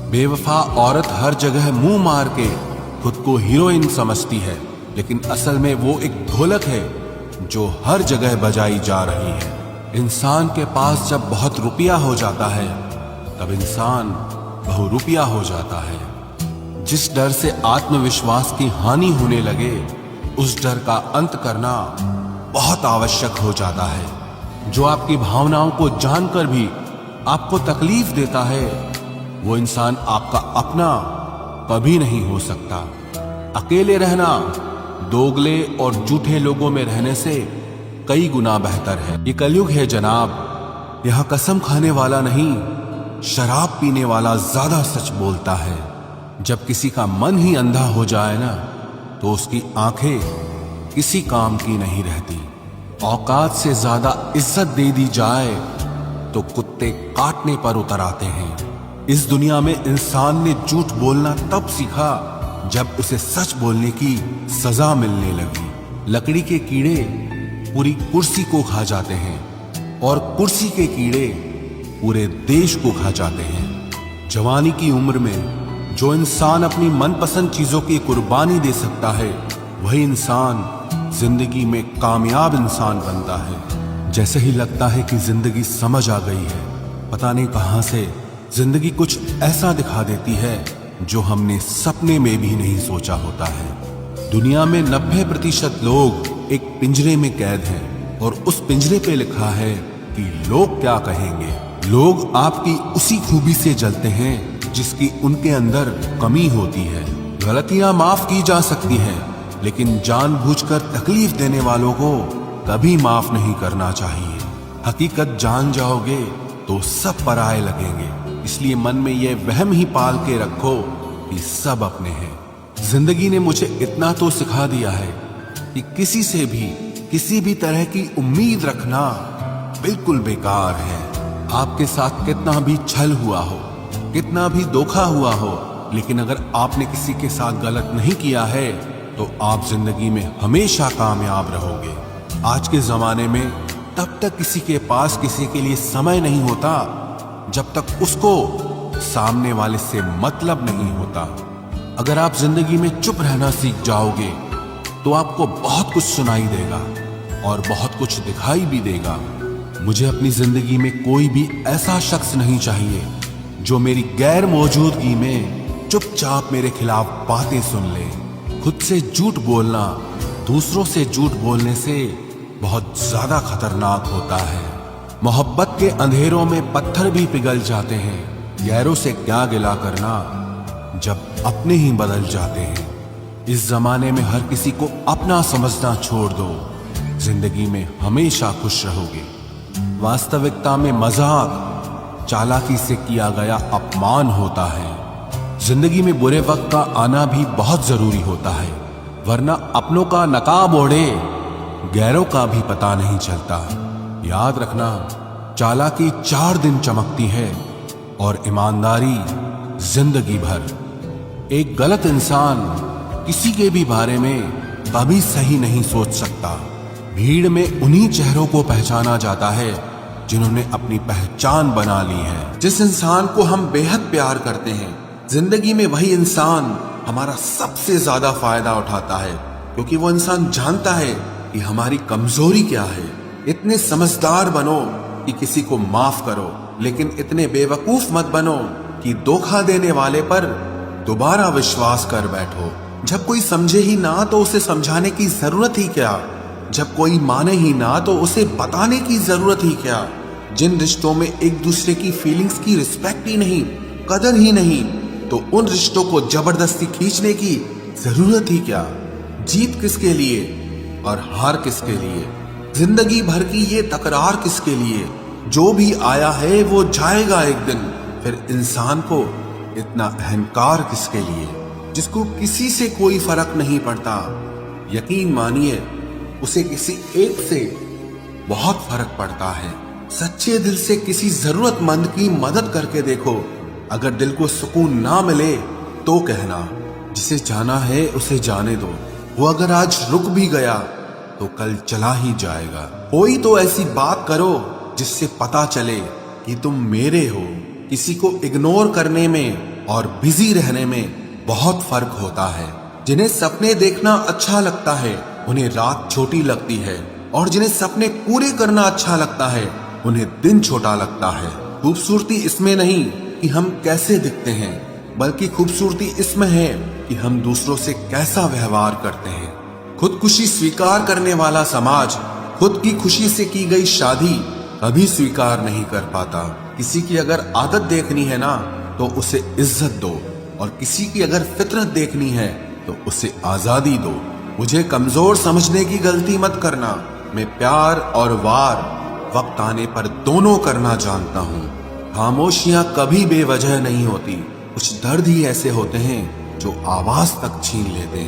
बेवफा औरत हर जगह मुंह मार के खुद को हीरोइन समझती है, लेकिन असल में वो एक ढोलक है जो हर जगह बजाई जा रही है। इंसान के पास जब बहुत रुपया हो जाता है तब इंसान बहुरुपया हो जाता है। जिस डर से आत्मविश्वास की हानि होने लगे उस डर का अंत करना बहुत आवश्यक हो जाता है। जो आपकी भावनाओं को जानकर भी आपको तकलीफ देता है वो इंसान आपका अपना कभी नहीं हो सकता। अकेले रहना दोगले और झूठे लोगों में रहने से कई गुना बेहतर है। ये कलयुग है जनाब, यहां कसम खाने वाला नहीं शराब पीने वाला ज्यादा सच बोलता है। जब किसी का मन ही अंधा हो जाए ना तो उसकी आंखें किसी काम की नहीं रहती। औकात से ज्यादा इज्जत दे दी जाए तो कुत्ते काटने पर उतर आते हैं। इस दुनिया में इंसान ने झूठ बोलना तब सीखा जब उसे सच बोलने की सजा मिलने लगी। लकड़ी के कीड़े पूरी कुर्सी को खा जाते हैं और कुर्सी के कीड़े पूरे देश को खा जाते हैं। जवानी की उम्र में जो इंसान अपनी मनपसंद चीजों की कुर्बानी दे सकता है वही इंसान जिंदगी में कामयाब इंसान बनता है। जैसे ही लगता है कि जिंदगी समझ आ गई है, पता नहीं कहां से जिंदगी कुछ ऐसा दिखा देती है जो हमने सपने में भी नहीं सोचा होता है। दुनिया में 90% लोग एक पिंजरे में कैद हैं और उस पिंजरे पे लिखा है कि लोग क्या कहेंगे। लोग आपकी उसी खूबी से जलते हैं जिसकी उनके अंदर कमी होती है। गलतियां माफ की जा सकती हैं, लेकिन जानबूझकर तकलीफ देने वालों को कभी माफ नहीं करना चाहिए। हकीकत जान जाओगे तो सब पराये लगेंगे, इसलिए मन में यह वहम ही पाल के रखो कि सब अपने हैं। जिंदगी ने मुझे इतना तो सिखा दिया है कि किसी से भी किसी भी तरह की उम्मीद रखना बिल्कुल बेकार है। आपके साथ कितना भी छल हुआ हो, कितना भी धोखा हुआ हो, लेकिन अगर आपने किसी के साथ गलत नहीं किया है तो आप जिंदगी में हमेशा कामयाब रहोगे। आज के जमाने में तब तक किसी के पास किसी के लिए समय नहीं होता जब तक उसको सामने वाले से मतलब नहीं होता। अगर आप जिंदगी में चुप रहना सीख जाओगे तो आपको बहुत कुछ सुनाई देगा और बहुत कुछ दिखाई भी देगा। मुझे अपनी जिंदगी में कोई भी ऐसा शख्स नहीं चाहिए जो मेरी गैर मौजूदगी में चुपचाप मेरे खिलाफ बातें सुन ले। खुद से झूठ बोलना दूसरों से झूठ बोलने से बहुत ज्यादा खतरनाक होता है। मोहब्बत के अंधेरों में पत्थर भी पिघल जाते हैं। गैरों से क्या गिला करना जब अपने ही बदल जाते हैं। इस जमाने में हर किसी को अपना समझना छोड़ दो, जिंदगी में हमेशा खुश रहोगे। वास्तविकता में मजाक चालाकी से किया गया अपमान होता है। जिंदगी में बुरे वक्त का आना भी बहुत जरूरी होता है, वरना अपनों का नकाब ओढ़े गैरों का भी पता नहीं चलता। याद रखना, चालाकी 4 दिन चमकती है और ईमानदारी जिंदगी भर। एक गलत इंसान किसी के भी बारे में कभी सही नहीं सोच सकता। भीड़ में उन्हीं चेहरों को पहचाना जाता है जिन्होंने अपनी पहचान बना ली है। जिस इंसान को हम बेहद प्यार करते हैं, जिंदगी में वही इंसान हमारा सबसे ज्यादा फायदा उठाता है, क्योंकि वो इंसान जानता है कि हमारी कमजोरी क्या है। इतने समझदार बनो कि किसी को माफ करो, लेकिन इतने बेवकूफ मत बनो कि धोखा देने वाले पर दोबारा विश्वास कर बैठो। जब कोई समझे ही ना तो उसे समझाने की जरूरत ही क्या। जब कोई माने ही ना तो उसे बताने की जरूरत ही क्या। जिन रिश्तों में एक दूसरे की फीलिंग्स की रिस्पेक्ट ही नहीं, कदर ही नहीं, तो उन रिश्तों को जबरदस्ती खींचने की जरूरत ही क्या। जीत किसके लिए और हार किसके लिए, जिंदगी भर की ये तकरार किसके लिए। जो भी आया है वो जाएगा एक दिन। फिर इंसान को इतना अहंकार किसके लिए, जिसको किसी से कोई फर्क नहीं पड़ता। यकीन मानिए उसे किसी एक से बहुत फर्क पड़ता है। सच्चे दिल से किसी जरूरतमंद की मदद करके देखो। अगर दिल को सुकून ना मिले तो कहना, जिसे जाना है उसे जाने दो। वो अगर आज रुक भी गया तो कल चला ही जाएगा। कोई तो ऐसी बात करो जिससे पता चले कि तुम मेरे हो। किसी को इग्नोर करने में और बिजी रहने में बहुत फर्क होता है। जिन्हें सपने देखना अच्छा लगता है उन्हें रात छोटी लगती है, और जिन्हें सपने पूरे करना अच्छा लगता है उन्हें दिन छोटा लगता है। खूबसूरती इसमें नहीं कि हम कैसे दिखते हैं, बल्कि खूबसूरती इसमें है कि हम दूसरों से कैसा व्यवहार करते हैं। खुदकुशी स्वीकार करने वाला समाज खुद की खुशी से की गई शादी कभी स्वीकार नहीं कर पाता। किसी की अगर आदत देखनी है ना तो उसे इज्जत दो, और किसी की अगर फितरत देखनी है तो उसे आजादी दो। मुझे कमजोर समझने की गलती मत करना। मैं प्यार और वार वक्त आने पर दोनों करना जानता हूँ। खामोशियां कभी बेवजह नहीं होती। कुछ दर्द ही ऐसे होते हैं जो आवाज तक छीन लेते हैं।